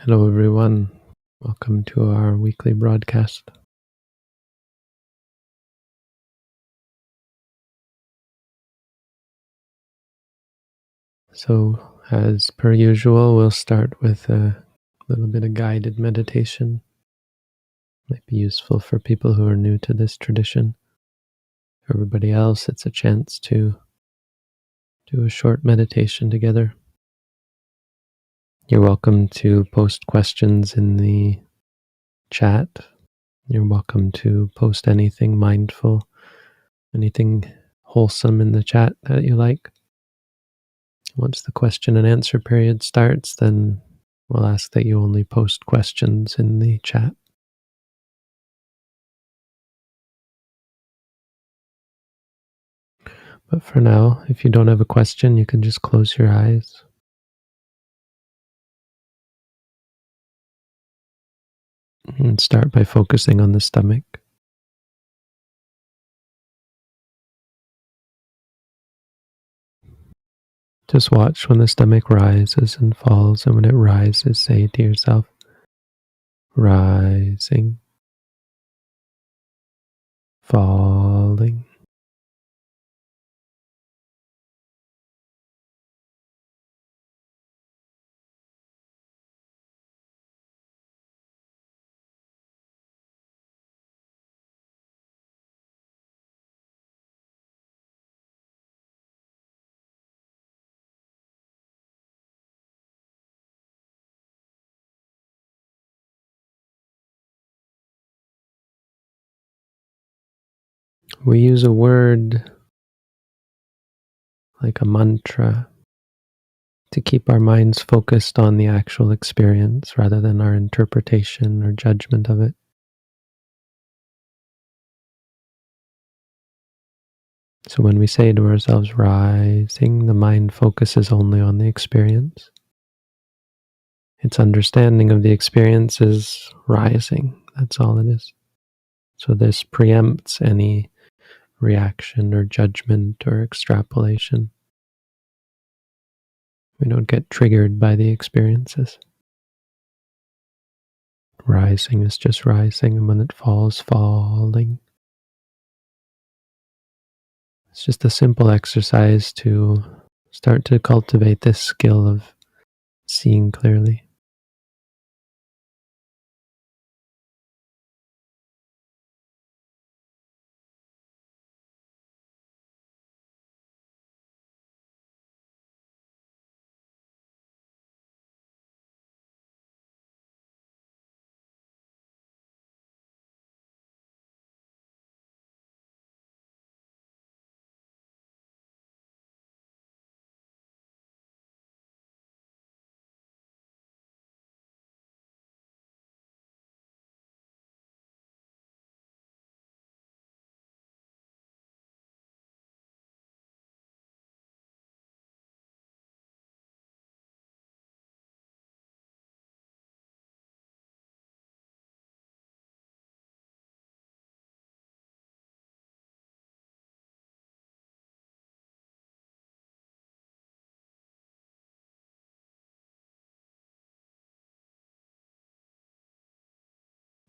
Hello everyone, welcome to our weekly broadcast. So, as per usual, we'll start with a little bit of guided meditation. Might be useful for people who are new to this tradition. For everybody else, it's a chance to do a short meditation together. You're welcome to post questions in the chat. You're welcome to post anything mindful, anything wholesome in the chat that you like. Once the question and answer period starts, then we'll ask that you only post questions in the chat. But for now, if you don't have a question, you can just close your eyes. And start by focusing on the stomach. Just watch when the stomach rises and falls, and when it rises, say to yourself, rising, falling. We use a word like a mantra to keep our minds focused on the actual experience rather than our interpretation or judgment of it. So when we say to ourselves, rising, the mind focuses only on the experience. Its understanding of the experience is rising. That's all it is. So this preempts any reaction or judgment or extrapolation. We don't get triggered by the experiences. Rising is just rising, and when it falls, falling. It's just a simple exercise to start to cultivate this skill of seeing clearly.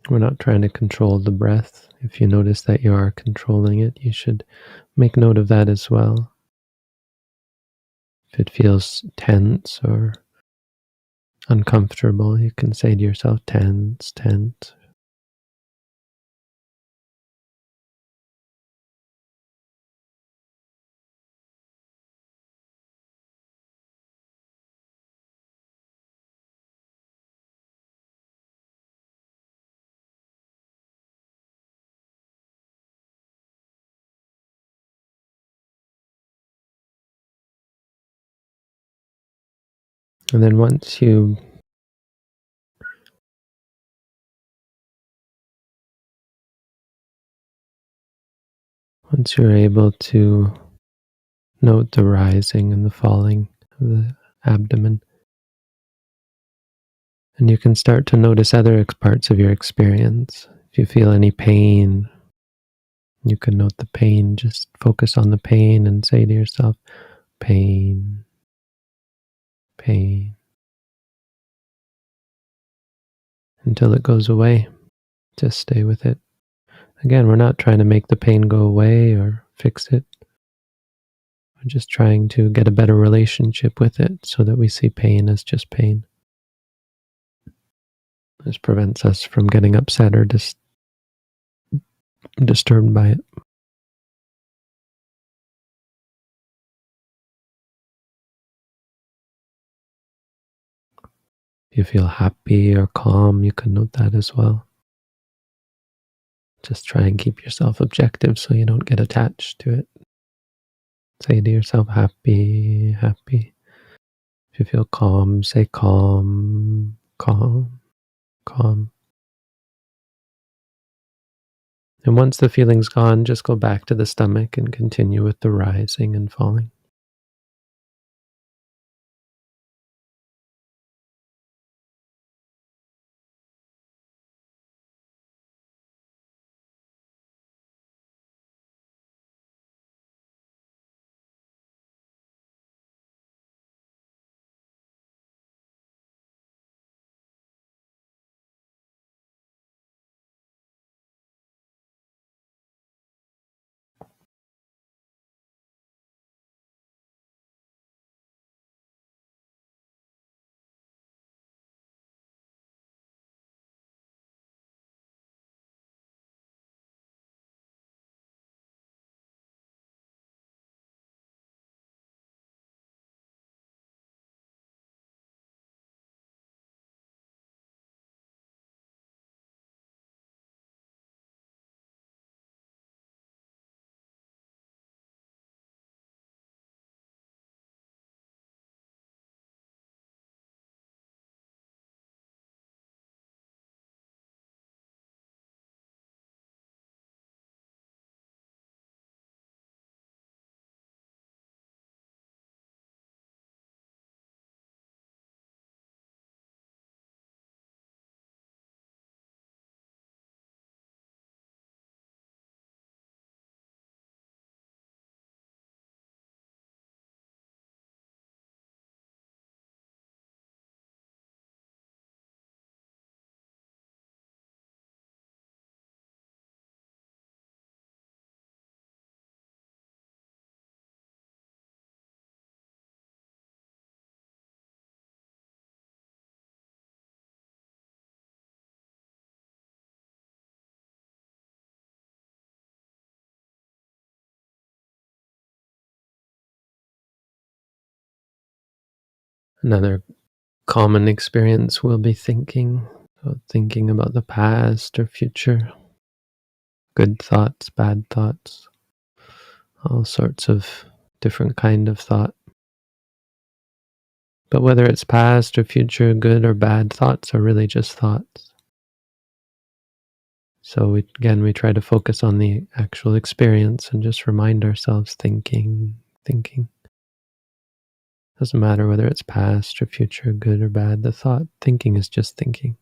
We're not trying to control the breath. If you notice that you are controlling it, you should make note of that as well. If it feels tense or uncomfortable, you can say to yourself, tense, tense. And then once you're able to note the rising and the falling of the abdomen, and you can start to notice other parts of your experience. If you feel any pain, you can note the pain. Just focus on the pain and say to yourself, pain, pain. until it goes away. Just stay with it. Again, we're not trying to make the pain go away or fix it. We're just trying to get a better relationship with it so that we see pain as just pain. This prevents us from getting upset or disturbed by it. If you feel happy or calm, you can note that as well. Just try and keep yourself objective so you don't get attached to it. Say to yourself, happy, happy. If you feel calm, say calm, calm, calm. And once the feeling's gone, just go back to the stomach and continue with the rising and falling. Another common experience will be thinking. So thinking about the past or future, good thoughts, bad thoughts, all sorts of different kind of thought. But whether it's past or future, good or bad thoughts are really just thoughts. So we try to focus on the actual experience and just remind ourselves thinking, thinking. Doesn't matter whether it's past or future, good or bad, the thought, thinking is just thinking.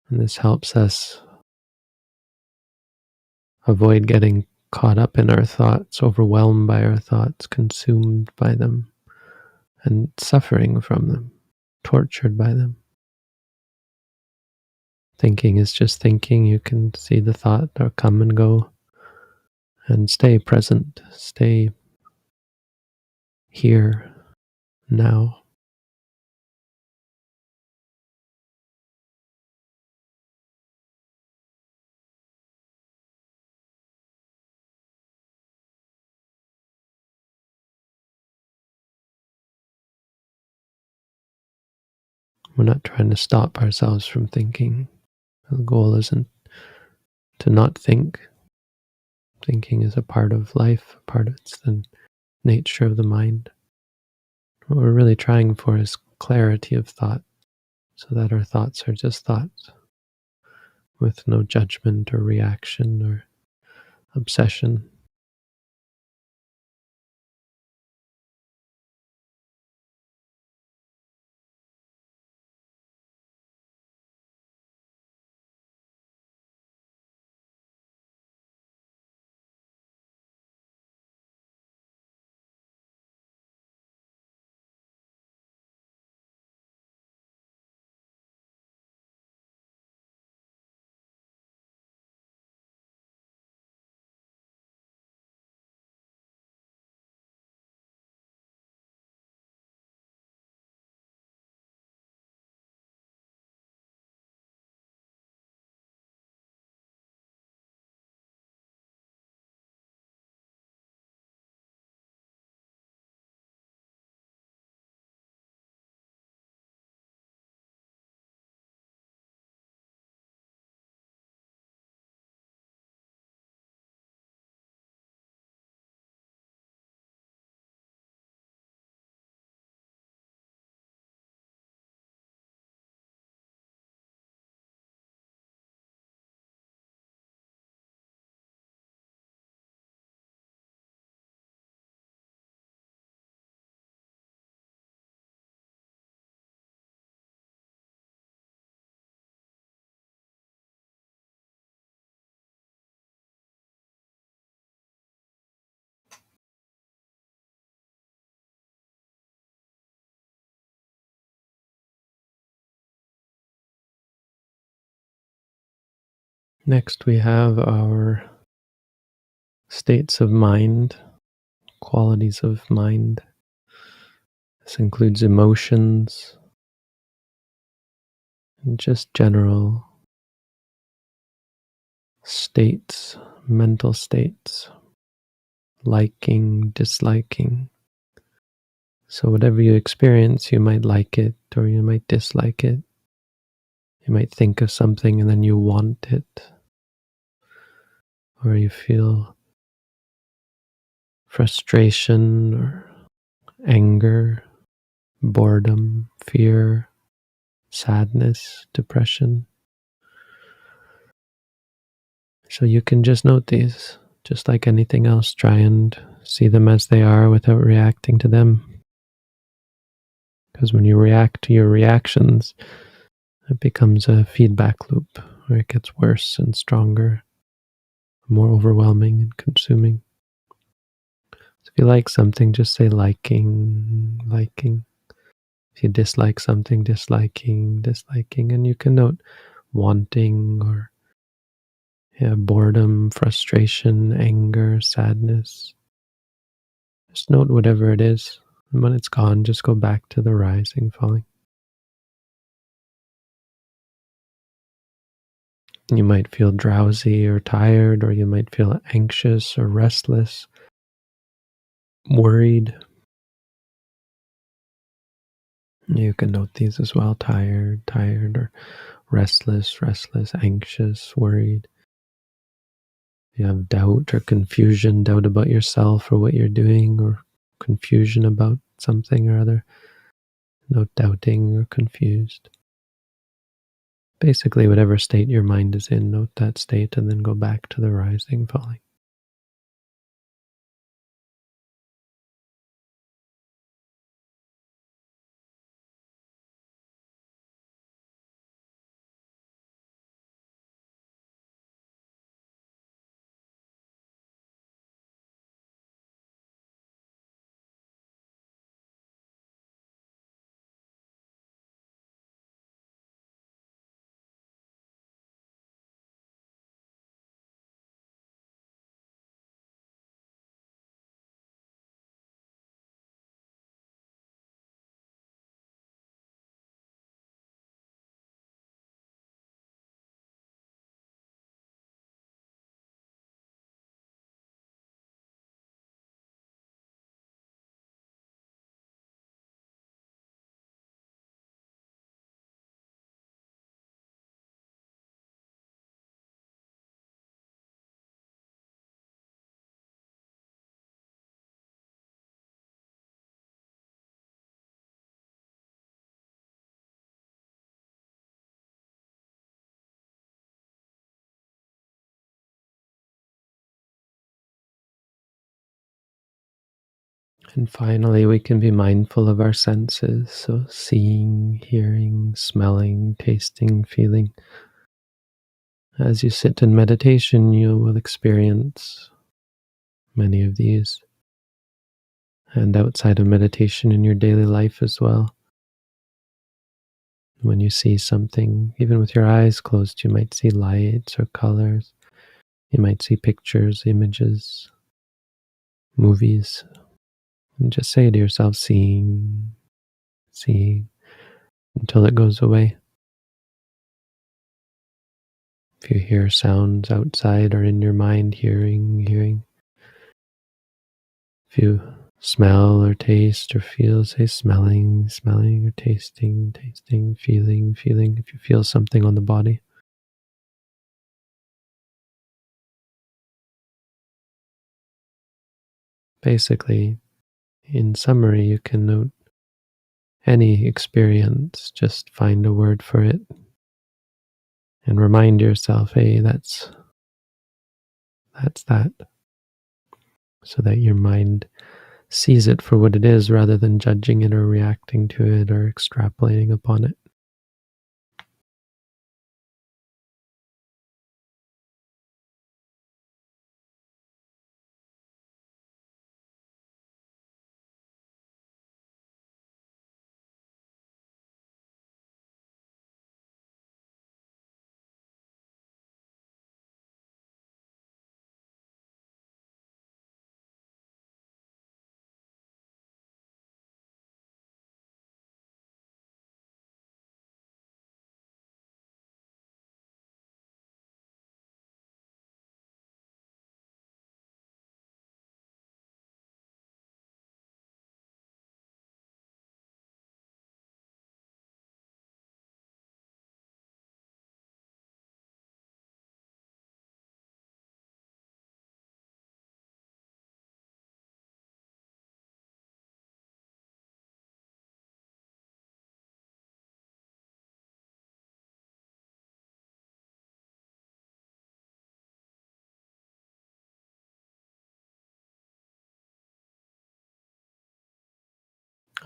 And this helps us avoid getting caught up in our thoughts, overwhelmed by our thoughts, consumed by them, and suffering from them, tortured by them. Thinking is just thinking. You can see the thought or come and go and stay present, stay here, now. We're not trying to stop ourselves from thinking. The goal isn't to not think. Thinking is a part of life, it's the nature of the mind. What we're really trying for is clarity of thought, so that our thoughts are just thoughts, with no judgment or reaction or obsession. Next, we have our states of mind, qualities of mind. This includes emotions and just general states, mental states, liking, disliking. So whatever you experience, you might like it or you might dislike it. You might think of something and then you want it, or you feel frustration or anger, boredom, fear, sadness, depression. So you can just note these, just like anything else. Try and see them as they are without reacting to them. Because when you react to your reactions, it becomes a feedback loop where it gets worse and stronger, more overwhelming and consuming. So if you like something, just say liking, liking. If you dislike something, disliking, disliking. And you can note wanting or boredom, frustration, anger, sadness. Just note whatever it is. And when it's gone, just go back to the rising, falling. You might feel drowsy or tired, or you might feel anxious or restless, worried. You can note these as well. Tired, tired, or restless, restless, anxious, worried. You have doubt or confusion, doubt about yourself or what you're doing, or confusion about something or other. Note doubting or confused. Basically, whatever state your mind is in, note that state and then go back to the rising, falling. And finally, we can be mindful of our senses. So seeing, hearing, smelling, tasting, feeling. As you sit in meditation, you will experience many of these. And outside of meditation in your daily life as well. When you see something, even with your eyes closed, you might see lights or colors. You might see pictures, images, movies. And just say to yourself, seeing, seeing, until it goes away. If you hear sounds outside or in your mind, hearing, hearing. If you smell or taste or feel, say smelling, smelling, or tasting, tasting, feeling, feeling. If you feel something on the body. Basically, in summary, you can note any experience, just find a word for it and remind yourself, hey, that's that, so that your mind sees it for what it is rather than judging it or reacting to it or extrapolating upon it.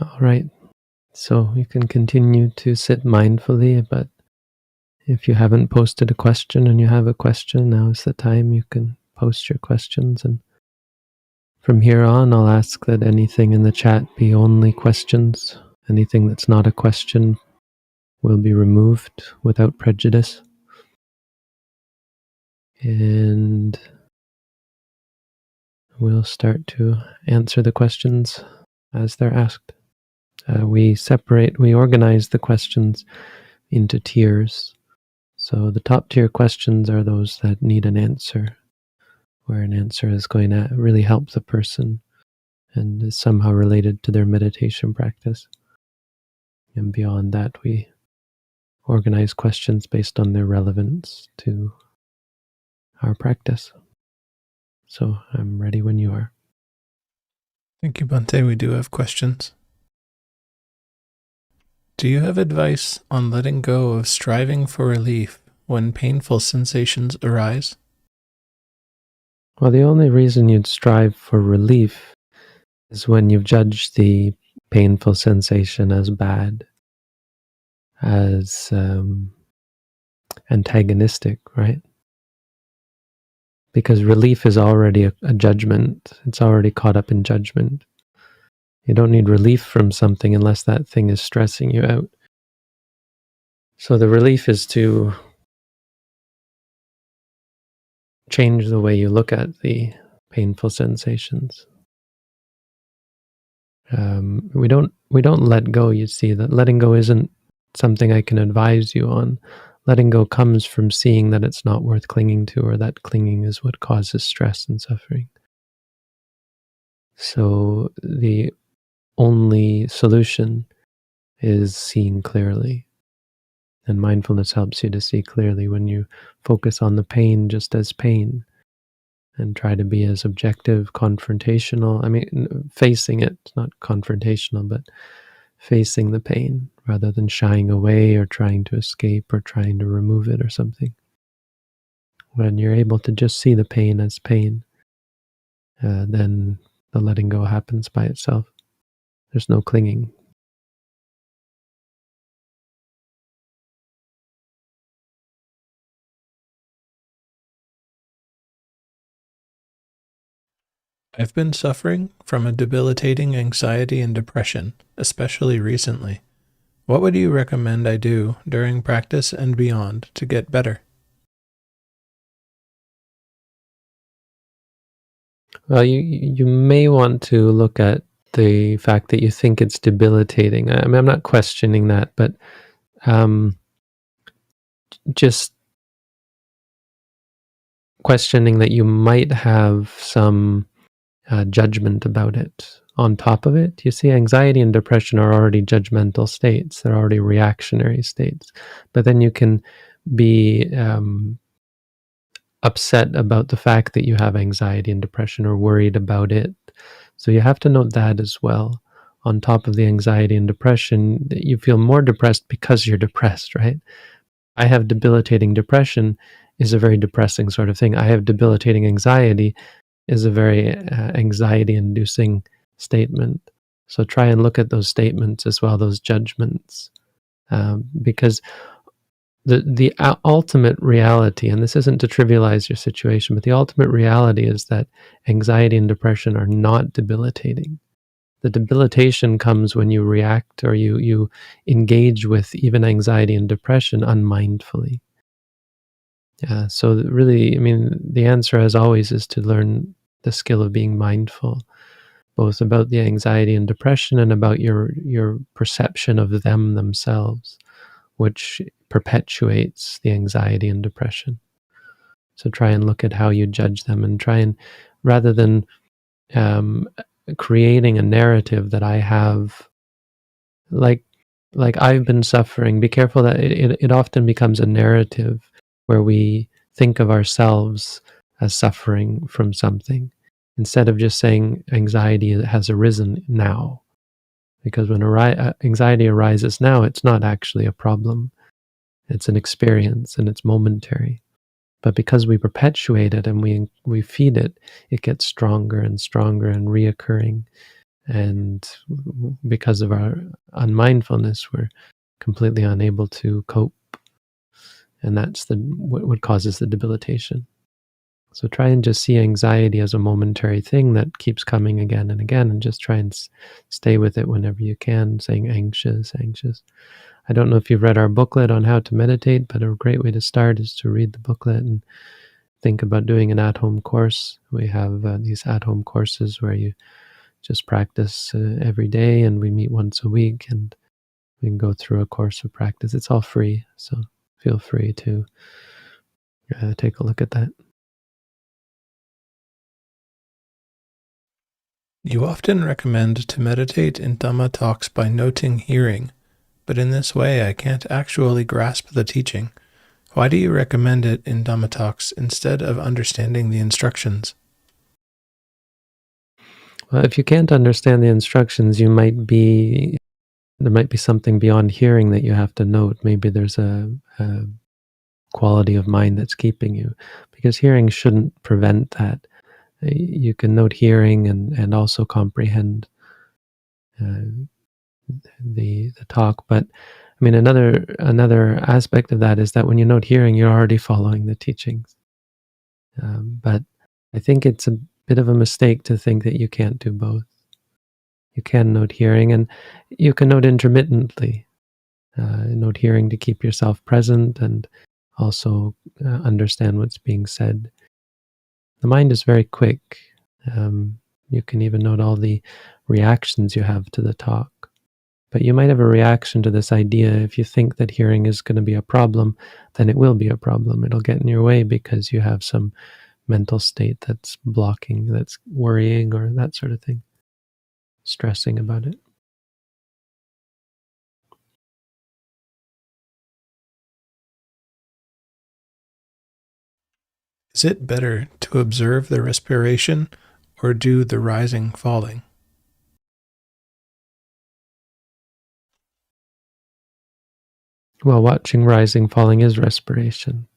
All right. So you can continue to sit mindfully, but if you haven't posted a question and you have a question, now is the time you can post your questions. And from here on, I'll ask that anything in the chat be only questions. Anything that's not a question will be removed without prejudice. And we'll start to answer the questions as they're asked. We organize the questions into tiers. So the top tier questions are those that need an answer, where an answer is going to really help the person and is somehow related to their meditation practice. And beyond that, we organize questions based on their relevance to our practice. So I'm ready when you are. Thank you, Bhante. We do have questions. Do you have advice on letting go of striving for relief when painful sensations arise? Well, the only reason you'd strive for relief is when you've judged the painful sensation as bad, as antagonistic, right? Because relief is already a judgment. It's already caught up in judgment. You don't need relief from something unless that thing is stressing you out. So the relief is to change the way you look at the painful sensations. We don't let go. You see that letting go isn't something I can advise you on. Letting go comes from seeing that it's not worth clinging to, or that clinging is what causes stress and suffering. So the only solution is seeing clearly. And mindfulness helps you to see clearly when you focus on the pain just as pain and try to be as objective, confrontational. I mean, facing it, not confrontational, but facing the pain rather than shying away or trying to escape or trying to remove it or something. When you're able to just see the pain as pain, then the letting go happens by itself. There's no clinging. I've been suffering from a debilitating anxiety and depression, especially recently. What would you recommend I do during practice and beyond to get better? Well, you may want to look at the fact that you think it's debilitating. I mean, I'm not questioning that, but just questioning that you might have some judgment about it on top of it. You see, anxiety and depression are already judgmental states. They're already reactionary states. But then you can be upset about the fact that you have anxiety and depression or worried about it. So you have to note that as well. On top of the anxiety and depression, you feel more depressed because you're depressed, right? I have debilitating depression is a very depressing sort of thing. I have debilitating anxiety is a very anxiety-inducing statement. So try and look at those statements as well, those judgments, because the ultimate reality, and this isn't to trivialize your situation, but the ultimate reality is that anxiety and depression are not debilitating. The debilitation comes when you react or you engage with even anxiety and depression unmindfully. So really, I mean, the answer as always is to learn the skill of being mindful, both about the anxiety and depression and about your perception of them themselves, which perpetuates the anxiety and depression. So try and look at how you judge them and try and, rather than creating a narrative that I have, like I've been suffering, be careful that it often becomes a narrative where we think of ourselves as suffering from something, instead of just saying anxiety has arisen now. Because when anxiety arises now, it's not actually a problem. It's an experience and it's momentary. But because we perpetuate it and we feed it, it gets stronger and stronger and reoccurring. And because of our unmindfulness, we're completely unable to cope. And that's what causes the debilitation. So try and just see anxiety as a momentary thing that keeps coming again and again, and just try and stay with it whenever you can, saying anxious, anxious. I don't know if you've read our booklet on how to meditate, but a great way to start is to read the booklet and think about doing an at-home course. We have these at-home courses where you just practice every day, and we meet once a week, and we can go through a course of practice. It's all free, so feel free to take a look at that. You often recommend to meditate in Dhamma talks by noting hearing, but in this way I can't actually grasp the teaching. Why do you recommend it in Dhamma talks instead of understanding the instructions? Well, if you can't understand the instructions, there might be something beyond hearing that you have to note. Maybe there's a quality of mind that's keeping you, because hearing shouldn't prevent that. You can note hearing and also comprehend the talk. But I mean, another aspect of that is that when you note hearing, you're already following the teachings. But I think it's a bit of a mistake to think that you can't do both. You can note hearing, and you can note intermittently. Note hearing to keep yourself present and also understand what's being said. The mind is very quick. You can even note all the reactions you have to the talk. But you might have a reaction to this idea. If you think that hearing is going to be a problem, then it will be a problem. It'll get in your way because you have some mental state that's blocking, that's worrying, or that sort of thing, stressing about it. Is it better to observe the respiration or do the rising falling? Well, watching rising falling is respiration.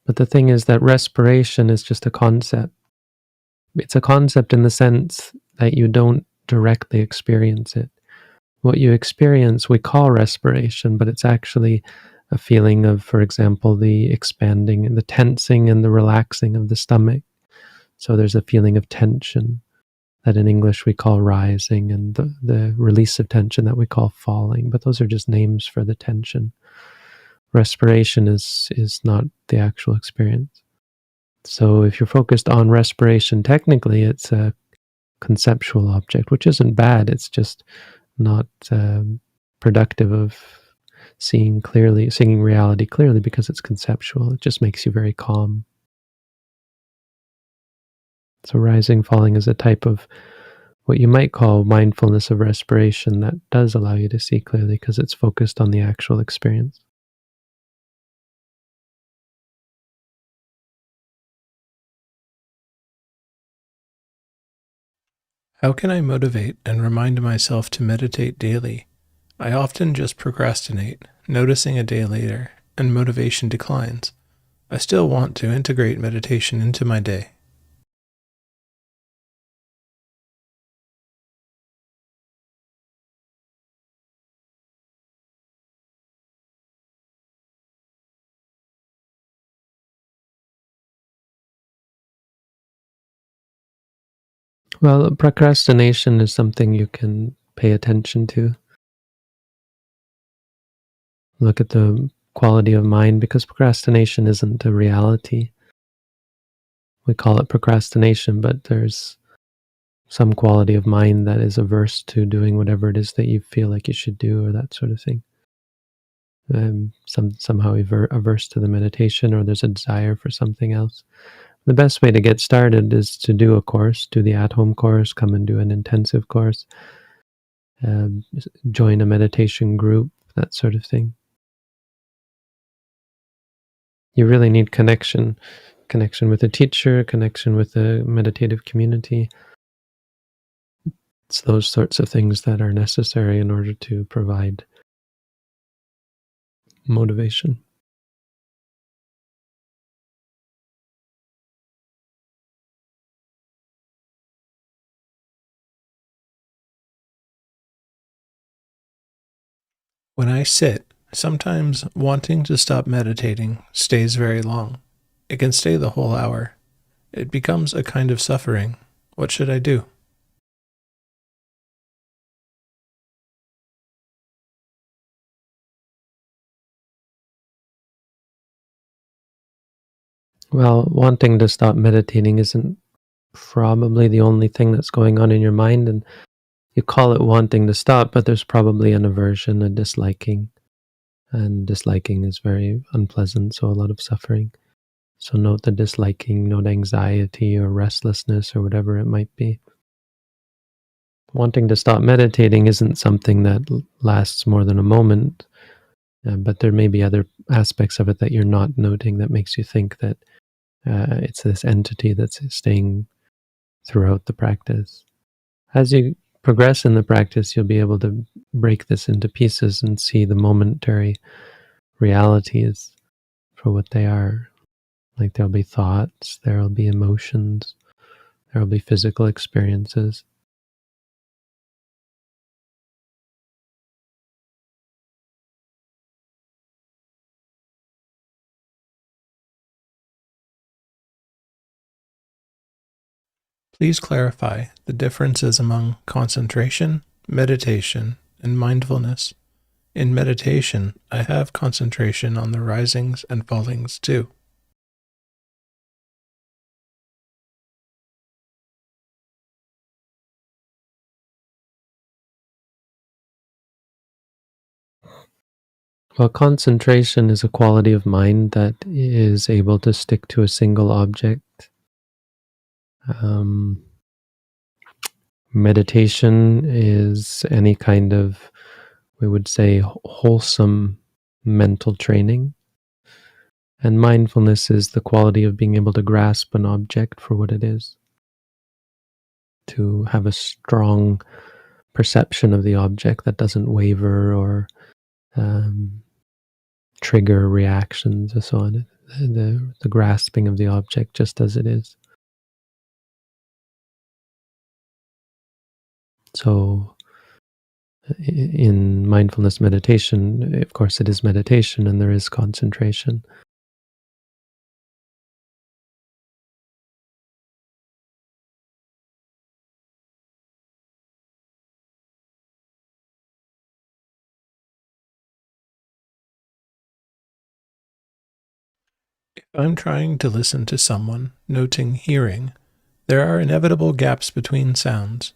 But the thing is that respiration is just a concept. It's a concept in the sense that you don't directly experience it. What you experience we call respiration, but it's actually a feeling of, for example, the expanding and the tensing and the relaxing of the stomach. So there's a feeling of tension that in English we call rising, and the release of tension that we call falling. But those are just names for the tension. Respiration is not the actual experience. So if you're focused on respiration, technically it's a conceptual object, which isn't bad. It's just not productive of seeing reality clearly, because it's conceptual. It just makes you very calm. So rising, falling is a type of what you might call mindfulness of respiration that does allow you to see clearly because it's focused on the actual experience. How can I motivate and remind myself to meditate daily? I often just procrastinate, noticing a day later, and motivation declines. I still want to integrate meditation into my day. Well, procrastination is something you can pay attention to. Look at the quality of mind, because procrastination isn't a reality. We call it procrastination, but there's some quality of mind that is averse to doing whatever it is that you feel like you should do, or that sort of thing. Somehow averse to the meditation, or there's a desire for something else. The best way to get started is to do a course, do the at-home course, come and do an intensive course, join a meditation group, that sort of thing. You really need connection with a teacher, connection with a meditative community. It's those sorts of things that are necessary in order to provide motivation. When I sit, sometimes wanting to stop meditating stays very long. It can stay the whole hour. It becomes a kind of suffering. What should I do? Well, wanting to stop meditating isn't probably the only thing that's going on in your mind, and you call it wanting to stop, but there's probably an aversion, a disliking, and disliking is very unpleasant, so a lot of suffering. So note the disliking, note anxiety or restlessness or whatever it might be. Wanting to stop meditating isn't something that lasts more than a moment, but there may be other aspects of it that you're not noting that makes you think that it's this entity that's staying throughout the practice. As you progress in the practice, you'll be able to break this into pieces and see the momentary realities for what they are. Like there'll be thoughts, there'll be emotions, there'll be physical experiences. Please clarify the differences among concentration, meditation, and mindfulness. In meditation, I have concentration on the risings and fallings too. Well, concentration is a quality of mind that is able to stick to a single object. Meditation is any kind of, we would say, wholesome mental training. And mindfulness is the quality of being able to grasp an object for what it is, to have a strong perception of the object that doesn't waver or trigger reactions and so on. The grasping of the object just as it is. So in mindfulness meditation, of course it is meditation and there is concentration. If I'm trying to listen to someone, noting hearing, there are inevitable gaps between sounds.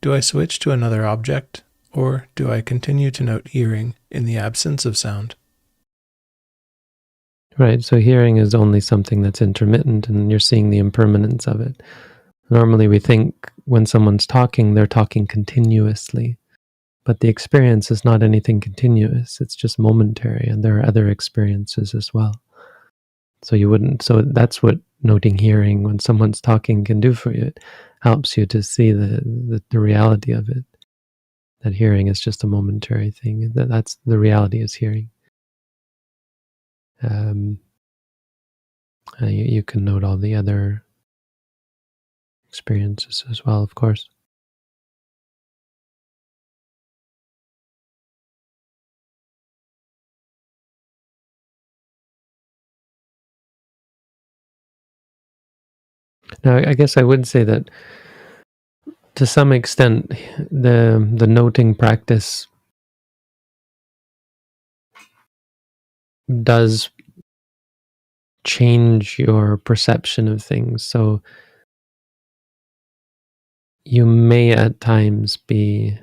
Do I switch to another object, or do I continue to note hearing in the absence of sound? Right, so hearing is only something that's intermittent and you're seeing the impermanence of it. Normally we think when someone's talking, they're talking continuously. But the experience is not anything continuous, it's just momentary, and there are other experiences as well. So that's what noting hearing when someone's talking can do for you. It helps you to see the reality of it. That hearing is just a momentary thing. That's the reality is hearing. You can note all the other experiences as well, of course. Now, I guess I would say that to some extent, the noting practice does change your perception of things. So you may at times be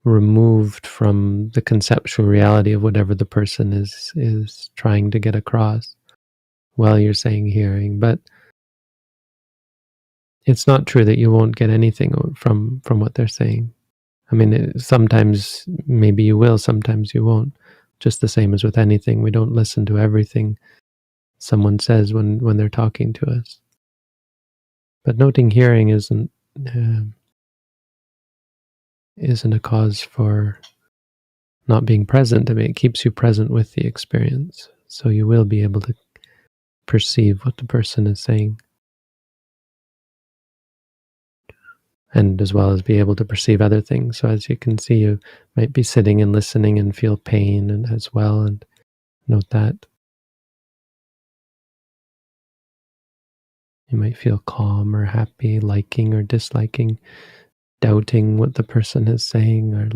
removed from the conceptual reality of whatever the person is trying to get across while you're saying hearing. But it's not true that you won't get anything from what they're saying. I mean, sometimes maybe you will, sometimes you won't. Just the same as with anything. We don't listen to everything someone says when they're talking to us. But noting hearing isn't a cause for not being present. I mean, it keeps you present with the experience. So you will be able to perceive what the person is saying. and as well as be able to perceive other things. So as you can see, you might be sitting and listening and feel pain and as well, and note that. You might feel calm or happy, liking or disliking, doubting what the person is saying or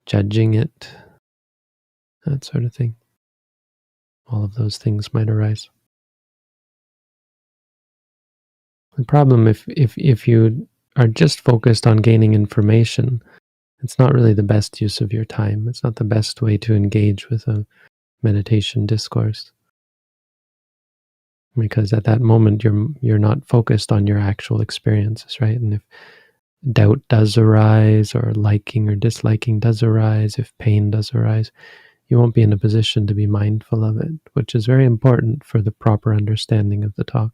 judging it, that sort of thing. All of those things might arise. The problem, if you are just focused on gaining information, it's not really the best use of your time. It's not the best way to engage with a meditation discourse, because at that moment you're not focused on your actual experiences, right? And if doubt does arise, or liking or disliking does arise, if pain does arise, you won't be in a position to be mindful of it, which is very important for the proper understanding of the talk.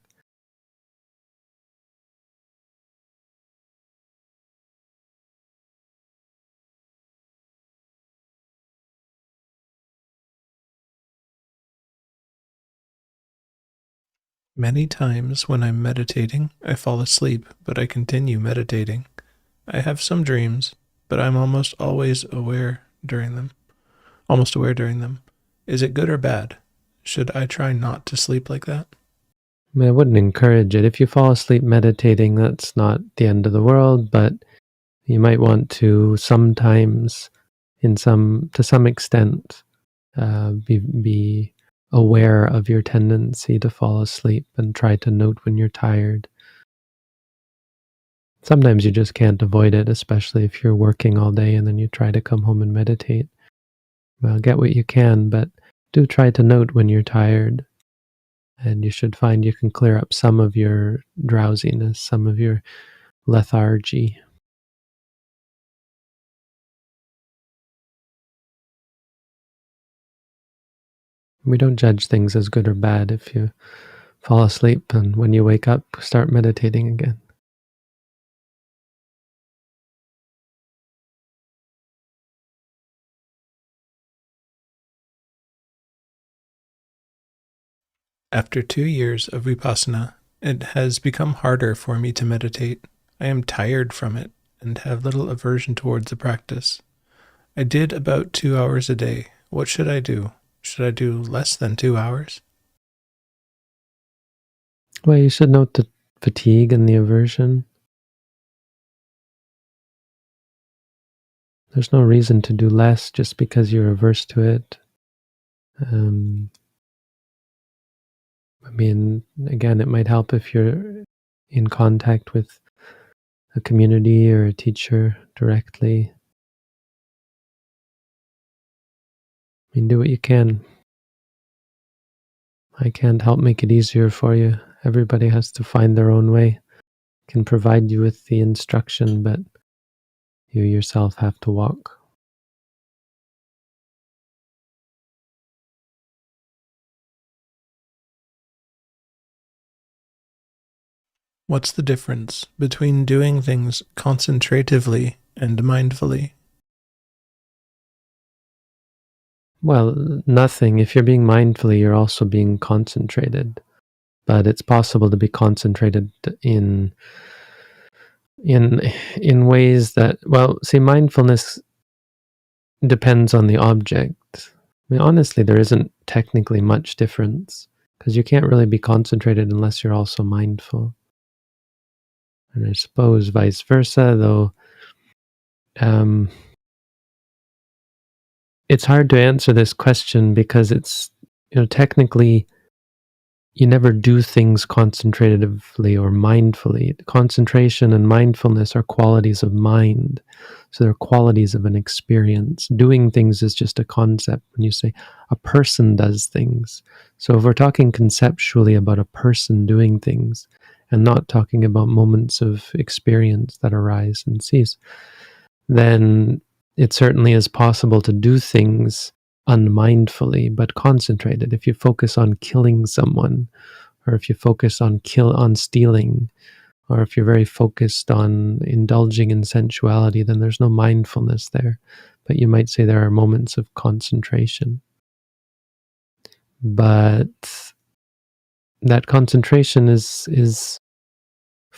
Many times when I'm meditating, I fall asleep, but I continue meditating. I have some dreams, but I'm almost aware during them. Is it good or bad? Should I try not to sleep like that? I wouldn't encourage it. If you fall asleep meditating, that's not the end of the world, but you might want to sometimes, to some extent, be aware of your tendency to fall asleep and try to note when you're tired. Sometimes you just can't avoid it, especially if you're working all day and then you try to come home and meditate. Well, get what you can, but do try to note when you're tired. And you should find you can clear up some of your drowsiness, some of your lethargy. We don't judge things as good or bad. If you fall asleep and when you wake up, start meditating again. After 2 years of Vipassana, it has become harder for me to meditate. I am tired from it and have little aversion towards the practice. I did about 2 hours a day. What should I do? Should I do less than 2 hours? Well, you should note the fatigue and the aversion. There's no reason to do less just because you're averse to it. Again, it might help if you're in contact with a community or a teacher directly. Do what you can. I can't help make it easier for you. Everybody has to find their own way. I can provide you with the instruction, but you yourself have to walk. What's the difference between doing things concentratively and mindfully? Well, nothing. If you're being mindfully, you're also being concentrated. But it's possible to be concentrated in ways that, well, see, mindfulness depends on the object. Honestly, there isn't technically much difference, because you can't really be concentrated unless you're also mindful. And I suppose vice versa, though it's hard to answer this question because it's, technically you never do things concentratively or mindfully. Concentration and mindfulness are qualities of mind. So they're qualities of an experience. Doing things is just a concept. When you say a person does things. So if we're talking conceptually about a person doing things and not talking about moments of experience that arise and cease, then it certainly is possible to do things unmindfully, but concentrated. If you focus on killing someone, or if you focus on stealing, or if you're very focused on indulging in sensuality, then there's no mindfulness there. But you might say there are moments of concentration. But that concentration is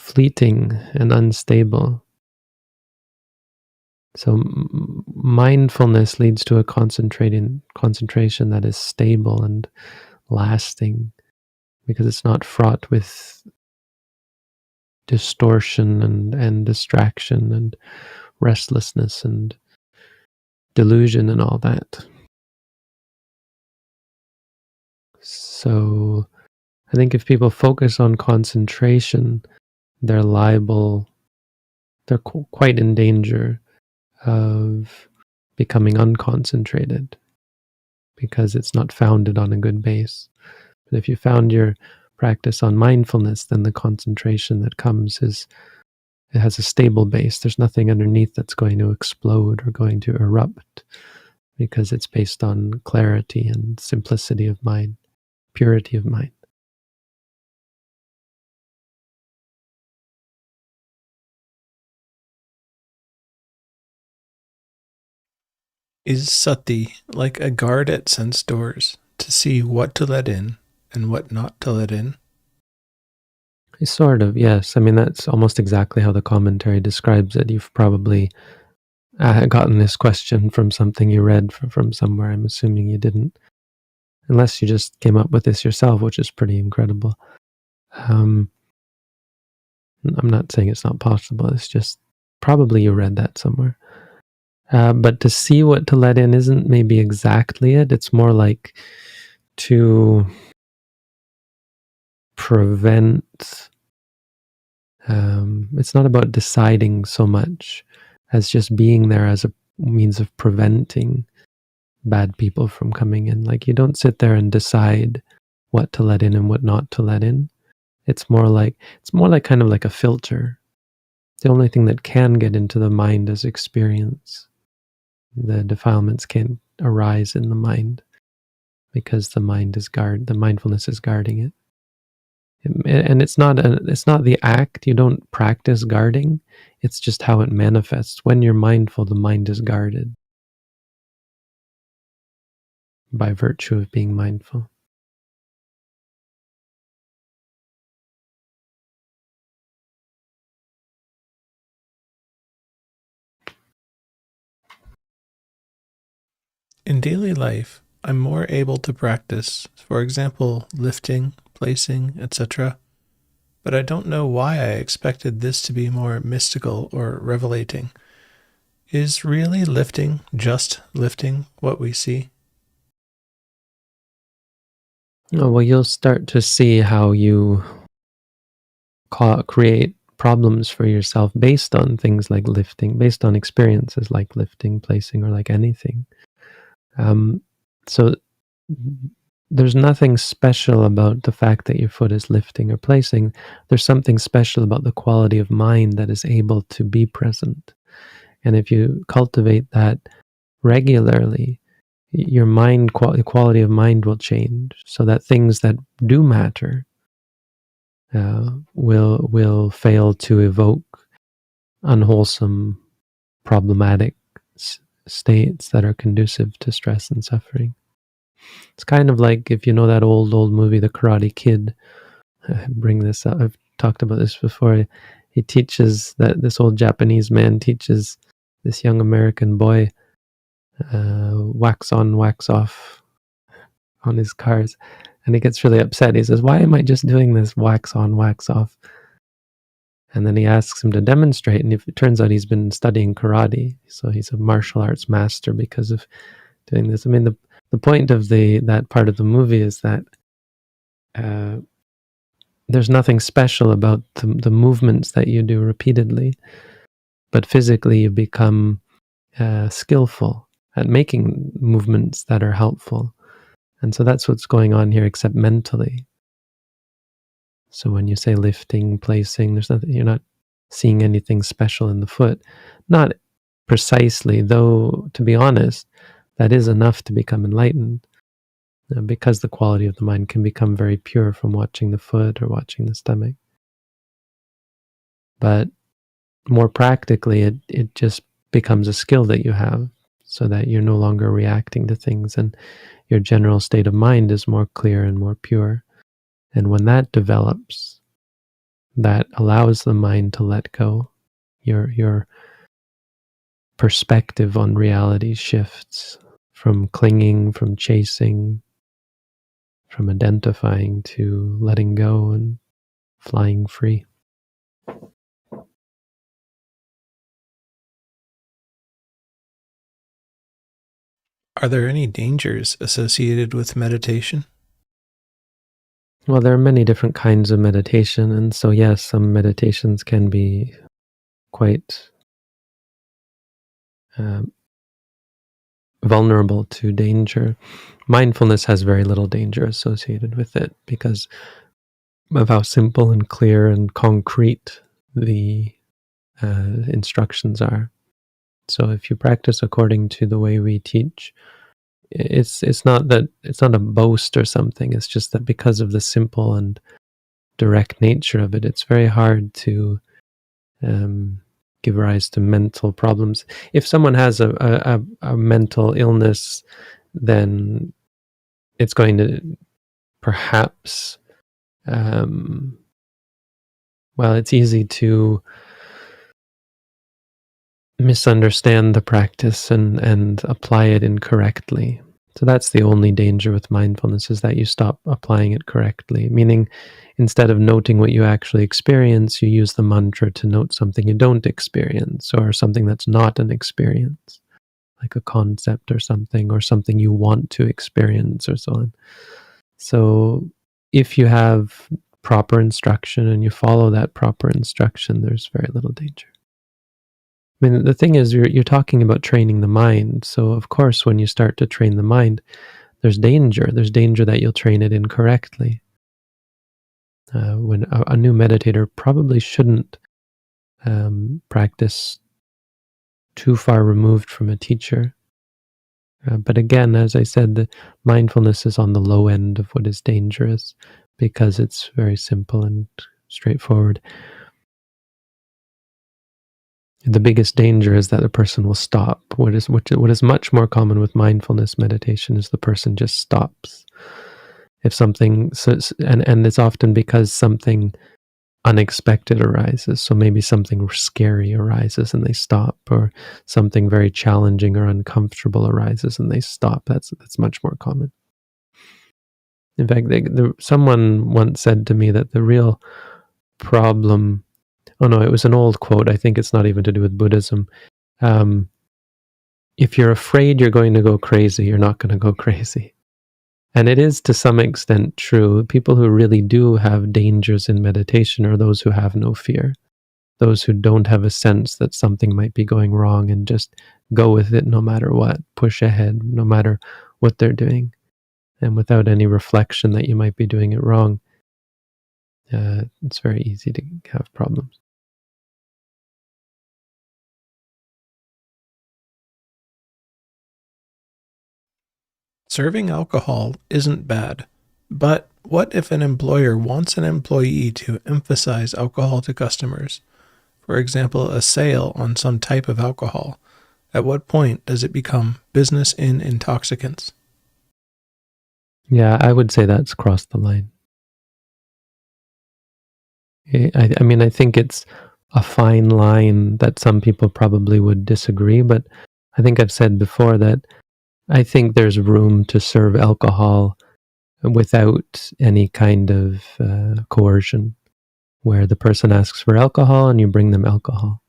fleeting and unstable. So mindfulness leads to a concentration that is stable and lasting, because it's not fraught with distortion and distraction and restlessness and delusion and all that. So I think if people focus on concentration, they're quite in danger of becoming unconcentrated, because it's not founded on a good base. But if you found your practice on mindfulness, then the concentration that comes it has a stable base. There's nothing underneath that's going to explode or going to erupt, because it's based on clarity and simplicity of mind, purity of mind. Is Sati like a guard at sense doors to see what to let in and what not to let in? Sort of, yes. I mean, that's almost exactly how the commentary describes it. You've probably gotten this question from something you read from somewhere. I'm assuming you didn't, unless you just came up with this yourself, which is pretty incredible. I'm not saying it's not possible. It's just probably you read that somewhere. But to see what to let in isn't maybe exactly it. It's more like to prevent. It's not about deciding so much as just being there as a means of preventing bad people from coming in. Like, you don't sit there and decide what to let in and what not to let in. It's more like kind of like a filter. The only thing that can get into the mind is experience. The defilements can't arise in the mind, because the mindfulness is guarding it. And it's not the act. You don't practice guarding. It's just how it manifests. When you're mindful, the mind is guarded by virtue of being mindful. In daily life, I'm more able to practice, for example, lifting, placing, etc. But I don't know why I expected this to be more mystical or revelating. Is really lifting just lifting what we see? Oh, well, you'll start to see how you create problems for yourself based on things like lifting, based on experiences like lifting, placing, or like anything. So there's nothing special about the fact that your foot is lifting or placing. There's something special about the quality of mind that is able to be present. And if you cultivate that regularly, your mind, quality of mind will change, so that things that do matter will fail to evoke unwholesome, problematic states that are conducive to stress and suffering. It's kind of like, if you know that old movie, The Karate Kid. I bring this up. I've talked about this before. He teaches that this old Japanese man teaches this young American boy wax on, wax off on his cars, and he gets really upset. He says, "Why am I just doing this wax on, wax off?" And then he asks him to demonstrate, and it turns out he's been studying karate, so he's a martial arts master because of doing this. I mean, the point of that part of the movie is that there's nothing special about the movements that you do repeatedly, but physically you become skillful at making movements that are helpful. And so that's what's going on here, except mentally. So when you say lifting, placing, there's nothing, you're not seeing anything special in the foot. Not precisely, though, to be honest, that is enough to become enlightened, because the quality of the mind can become very pure from watching the foot or watching the stomach. But more practically, it just becomes a skill that you have, so that you're no longer reacting to things, and your general state of mind is more clear and more pure. And when that develops, that allows the mind to let go. Your perspective on reality shifts from clinging, from chasing, from identifying to letting go and flying free. Are there any dangers associated with meditation? Well, there are many different kinds of meditation, and so yes, some meditations can be quite vulnerable to danger. Mindfulness has very little danger associated with it because of how simple and clear and concrete the instructions are. So if you practice according to the way we teach, it's not a boast or something. It's just that because of the simple and direct nature of it, it's very hard to give rise to mental problems. If someone has a mental illness, then it's going to perhaps, it's easy to misunderstand the practice and apply it incorrectly. So that's the only danger with mindfulness, is that you stop applying it correctly. Meaning, instead of noting what you actually experience, you use the mantra to note something you don't experience, or something that's not an experience, like a concept or something you want to experience, or so on. So if you have proper instruction and you follow that proper instruction, there's very little danger. I mean, the thing is, you're talking about training the mind. So, of course, when you start to train the mind, there's danger. There's danger that you'll train it incorrectly. When a new meditator probably shouldn't practice too far removed from a teacher. But again, as I said, the mindfulness is on the low end of what is dangerous because it's very simple and straightforward. The biggest danger is that the person will stop. What is much more common with mindfulness meditation is the person just stops. If something, and it's often because something unexpected arises. So maybe something scary arises and they stop, or something very challenging or uncomfortable arises and they stop. That's much more common. In fact, someone once said to me that the real problem, oh no, it was an old quote. I think it's not even to do with Buddhism. If you're afraid you're going to go crazy, you're not going to go crazy. And it is to some extent true. People who really do have dangers in meditation are those who have no fear, those who don't have a sense that something might be going wrong and just go with it no matter what, push ahead no matter what they're doing, and without any reflection that you might be doing it wrong. It's very easy to have problems. Serving alcohol isn't bad, but what if an employer wants an employee to emphasize alcohol to customers? For example, a sale on some type of alcohol. At what point does it become business in intoxicants? Yeah, I would say that's crossed the line. I mean, I think it's a fine line that some people probably would disagree, but I think I've said before that I think there's room to serve alcohol without any kind of coercion, where the person asks for alcohol and you bring them alcohol.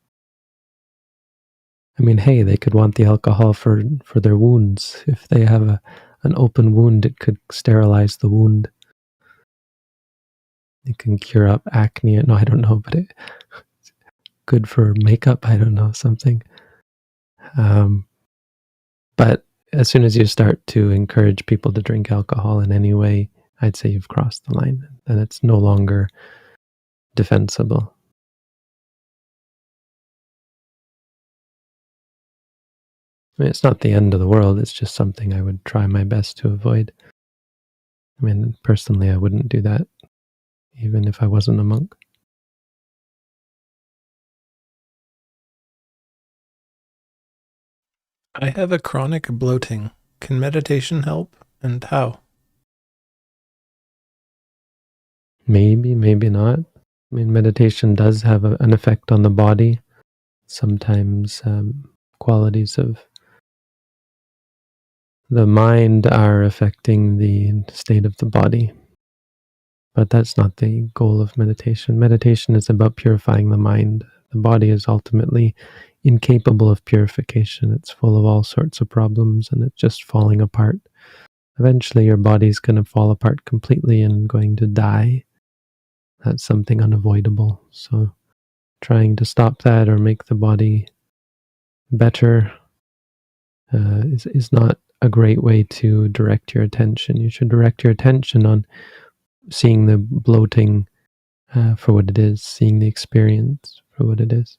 I mean, hey, they could want the alcohol for their wounds. If they have an open wound, it could sterilize the wound. It can cure up acne. No, I don't know, but it's good for makeup. I don't know, something. But as soon as you start to encourage people to drink alcohol in any way, I'd say you've crossed the line, and it's no longer defensible. I mean, it's not the end of the world. It's just something I would try my best to avoid. I mean, personally, I wouldn't do that, even if I wasn't a monk. I have a chronic bloating. Can meditation help, and how? Maybe, maybe not. I mean, meditation does have an effect on the body. Sometimes qualities of the mind are affecting the state of the body. But that's not the goal of meditation. Meditation is about purifying the mind. The body is ultimately incapable of purification. It's full of all sorts of problems and it's just falling apart. Eventually your body's going to fall apart completely and going to die. That's something unavoidable. So trying to stop that or make the body better is not a great way to direct your attention. You should direct your attention on seeing the bloating for what it is, seeing the experience for what it is.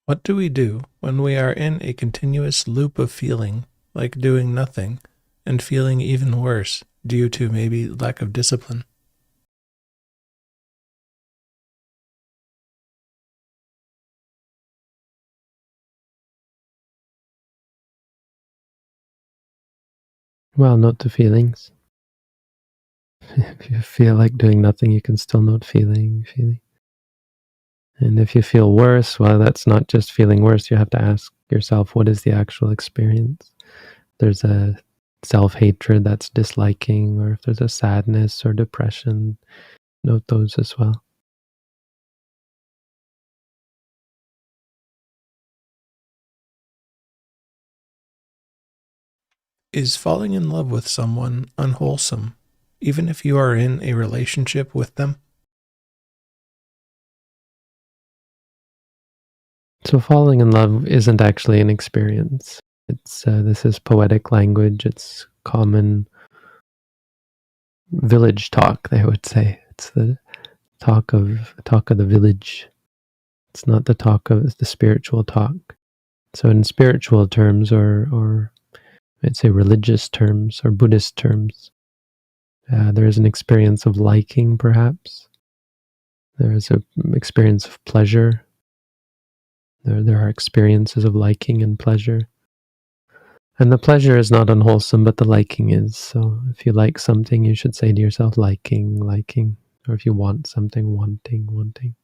What do we do when we are in a continuous loop of feeling, like doing nothing, and feeling even worse due to maybe lack of discipline? Well, note the feelings. If you feel like doing nothing, you can still note feeling. And if you feel worse, well, that's not just feeling worse. You have to ask yourself, what is the actual experience? There's a self-hatred, that's disliking, or if there's a sadness or depression, note those as well. Is falling in love with someone unwholesome, even if you are in a relationship with them? So falling in love isn't actually an experience. This is poetic language. It's common village talk, they would say. It's the talk of the village. It's not the talk of the spiritual talk. So in spiritual terms, or I'd say religious terms or Buddhist terms, there is an experience of liking, perhaps. There is an experience of pleasure. There are experiences of liking and pleasure. And the pleasure is not unwholesome, but the liking is. So if you like something, you should say to yourself, liking, liking. Or if you want something, wanting, wanting.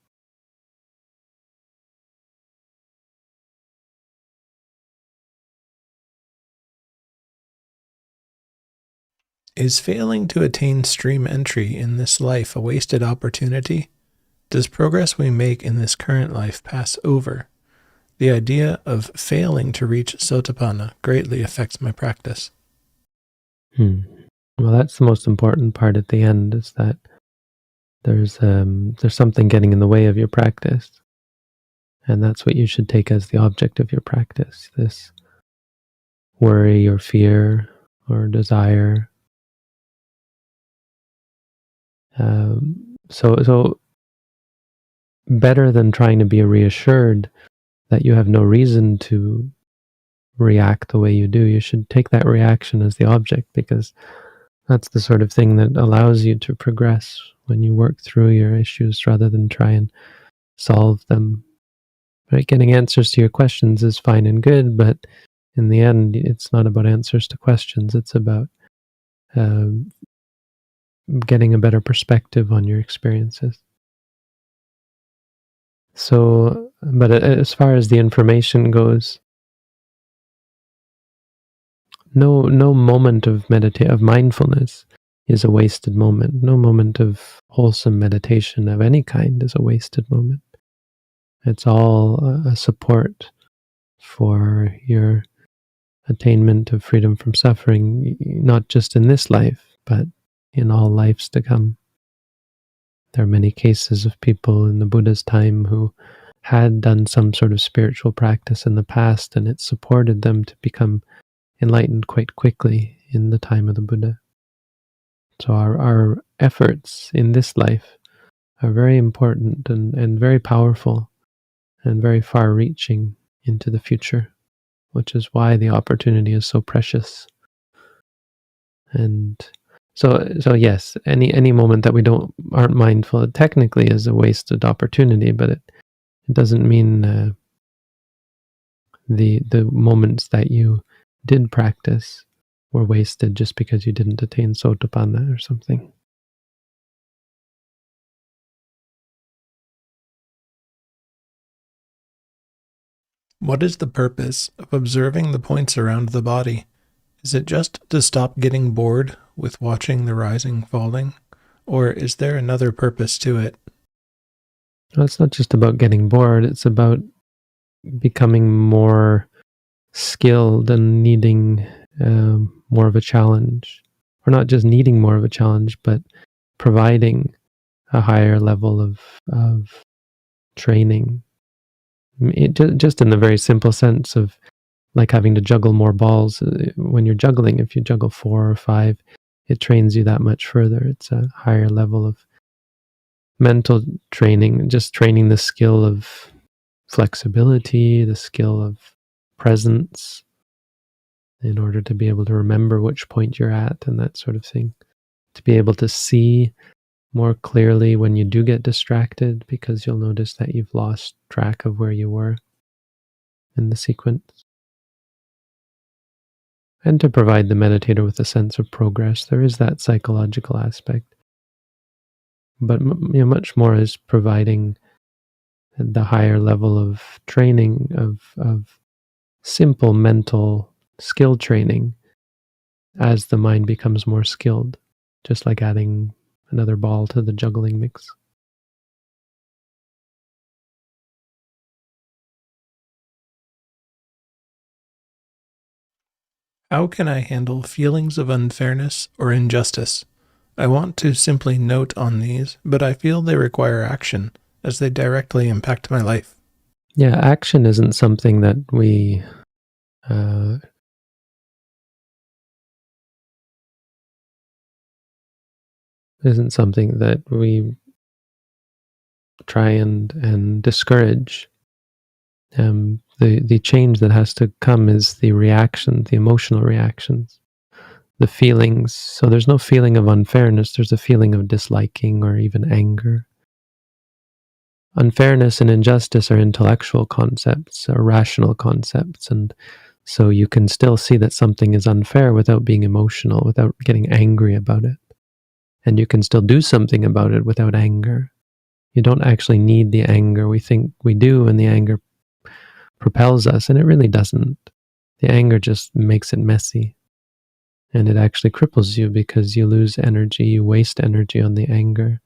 Is failing to attain stream entry in this life a wasted opportunity? Does progress we make in this current life pass over? The idea of failing to reach Sotapanna greatly affects my practice. Well, that's the most important part at the end, is that there's something getting in the way of your practice. And that's what you should take as the object of your practice, this worry or fear or desire. So better than trying to be reassured that you have no reason to react the way you do, you should take that reaction as the object, because that's the sort of thing that allows you to progress when you work through your issues rather than try and solve them. Right? Getting answers to your questions is fine and good, but in the end, it's not about answers to questions. It's about getting a better perspective on your experiences. So, but as far as the information goes, no moment of mindfulness is a wasted moment. No moment of wholesome meditation of any kind is a wasted moment. It's all a support for your attainment of freedom from suffering, not just in this life, but in all lives to come. There are many cases of people in the Buddha's time who had done some sort of spiritual practice in the past, and it supported them to become enlightened quite quickly in the time of the Buddha. So our efforts in this life are very important and very powerful and very far-reaching into the future, which is why the opportunity is so precious. And so yes, any moment that we aren't mindful, it technically is a wasted opportunity, but it doesn't mean the moments that you did practice were wasted just because you didn't attain Sotapanna or something. What is the purpose of observing the points around the body? Is it just to stop getting bored with watching the rising falling? Or is there another purpose to it? Well, it's not just about getting bored, it's about becoming more skilled and needing more of a challenge. Or not just needing more of a challenge, but providing a higher level of training. Just in the very simple sense of like having to juggle more balls. When you're juggling, if you juggle 4 or 5, it trains you that much further. It's a higher level of mental training, just training the skill of flexibility, the skill of presence, in order to be able to remember which point you're at and that sort of thing. To be able to see more clearly when you do get distracted, because you'll notice that you've lost track of where you were in the sequence. And to provide the meditator with a sense of progress. There is that psychological aspect. But much more is providing the higher level of training, of simple mental skill training as the mind becomes more skilled, just like adding another ball to the juggling mix. How can I handle feelings of unfairness or injustice? I want to simply note on these, but I feel they require action, as they directly impact my life. Yeah, action isn't something that we try and discourage. The change that has to come is the reaction, the emotional reactions, the feelings. So there's no feeling of unfairness, there's a feeling of disliking or even anger. Unfairness and injustice are intellectual concepts, are rational concepts, and so you can still see that something is unfair without being emotional, without getting angry about it. And you can still do something about it without anger. You don't actually need the anger. We think we do, and the anger propels us, and it really doesn't. The anger just makes it messy. And it actually cripples you because you lose energy, you waste energy on the anger.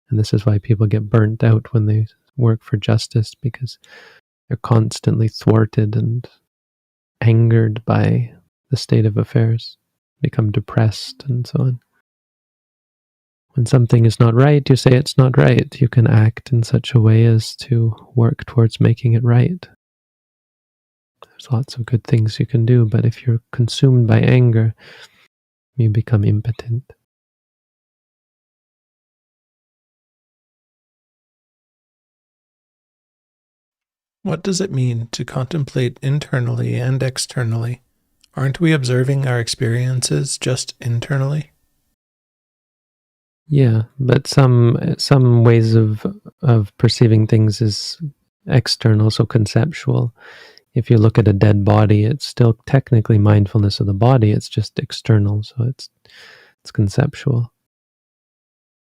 And this is why people get burnt out when they work for justice, because they're constantly thwarted and angered by the state of affairs, become depressed and so on. When something is not right, you say it's not right. You can act in such a way as to work towards making it right. There's lots of good things you can do, but if you're consumed by anger, you become impotent. What does it mean to contemplate internally and externally? Aren't we observing our experiences just internally? Yeah, but some ways of perceiving things is external, so conceptual. If you look at a dead body, it's still technically mindfulness of the body. It's just external, so it's conceptual.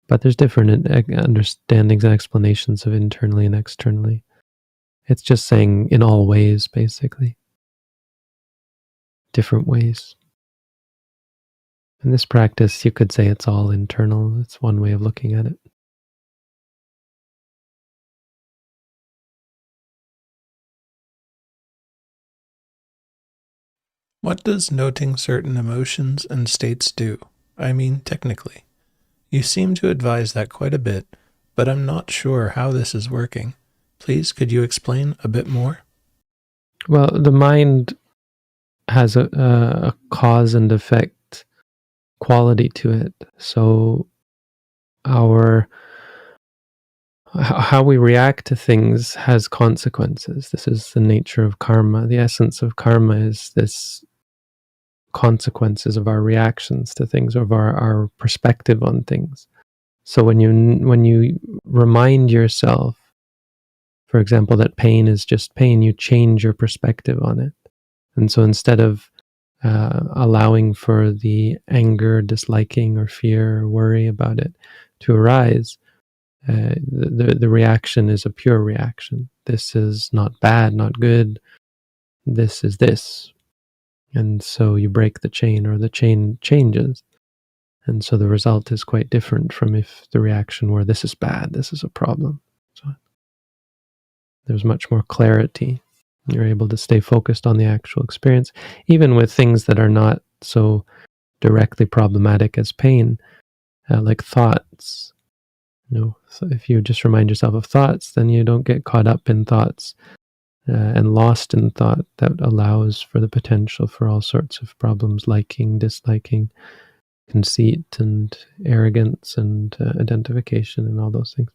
But there's different understandings and explanations of internally and externally. It's just saying in all ways, basically. Different ways. In this practice, you could say it's all internal. It's one way of looking at it. What does noting certain emotions and states do? I mean, technically. You seem to advise that quite a bit, but I'm not sure how this is working. Please, could you explain a bit more? Well, the mind has a cause and effect quality to it. So how we react to things has consequences. This is the nature of karma. The essence of karma is this consequences of our reactions to things, of our perspective on things. So when you remind yourself, for example, that pain is just pain, you change your perspective on it. And so instead of allowing for the anger, disliking, or fear, or worry about it to arise, the reaction is a pure reaction. This is not bad, not good. This is this. And so you break the chain, or the chain changes. And so the result is quite different from if the reaction were, this is bad, this is a problem. So there's much more clarity. You're able to stay focused on the actual experience, even with things that are not so directly problematic as pain, like thoughts. So if you just remind yourself of thoughts, then you don't get caught up in thoughts and lost in thought. That allows for the potential for all sorts of problems, liking, disliking, conceit and arrogance and identification and all those things.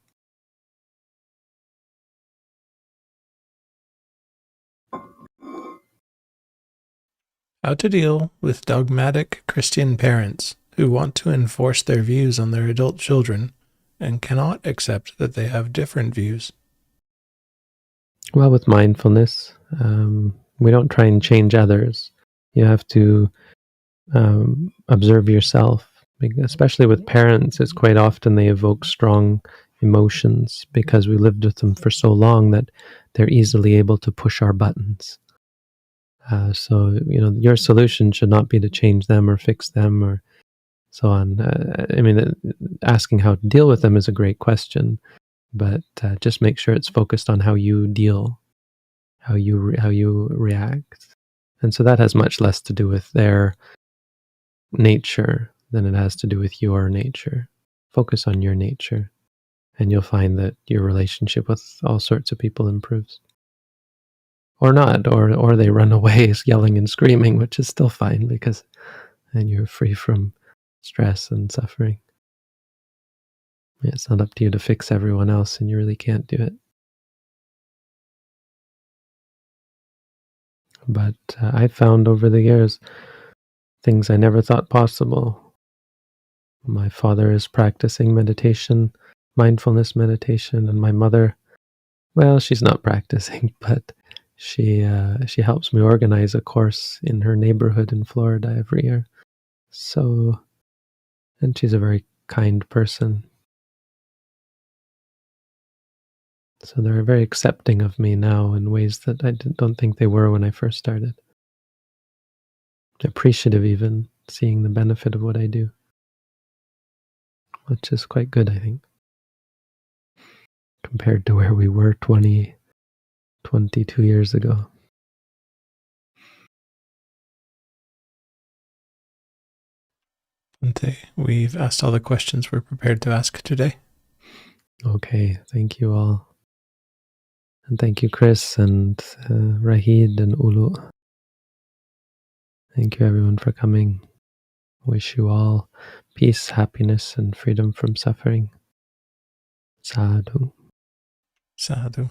How to deal with dogmatic Christian parents who want to enforce their views on their adult children and cannot accept that they have different views. Well, with mindfulness, we don't try and change others. You have to observe yourself. Especially with parents, it's quite often they evoke strong emotions because we lived with them for so long that they're easily able to push our buttons. So, your solution should not be to change them or fix them or so on. Asking how to deal with them is a great question, but just make sure it's focused on how you deal, how you react. And so that has much less to do with their nature than it has to do with your nature. Focus on your nature, and you'll find that your relationship with all sorts of people improves. Or not, or they run away yelling and screaming, which is still fine because then you're free from stress and suffering. It's not up to you to fix everyone else, and you really can't do it. But I found over the years things I never thought possible. My father is practicing meditation, mindfulness meditation, and my mother, well, she's not practicing, but she helps me organize a course in her neighborhood in Florida every year. So, and she's a very kind person. So they're very accepting of me now in ways that I don't think they were when I first started. Appreciative even, seeing the benefit of what I do, which is quite good, I think, compared to where we were 22 years ago. Bhante, we've asked all the questions we're prepared to ask today. Okay, thank you all. And thank you, Chris and Rahid and Ulu. Thank you, everyone, for coming. Wish you all peace, happiness, and freedom from suffering. Sadhu. Sadhu.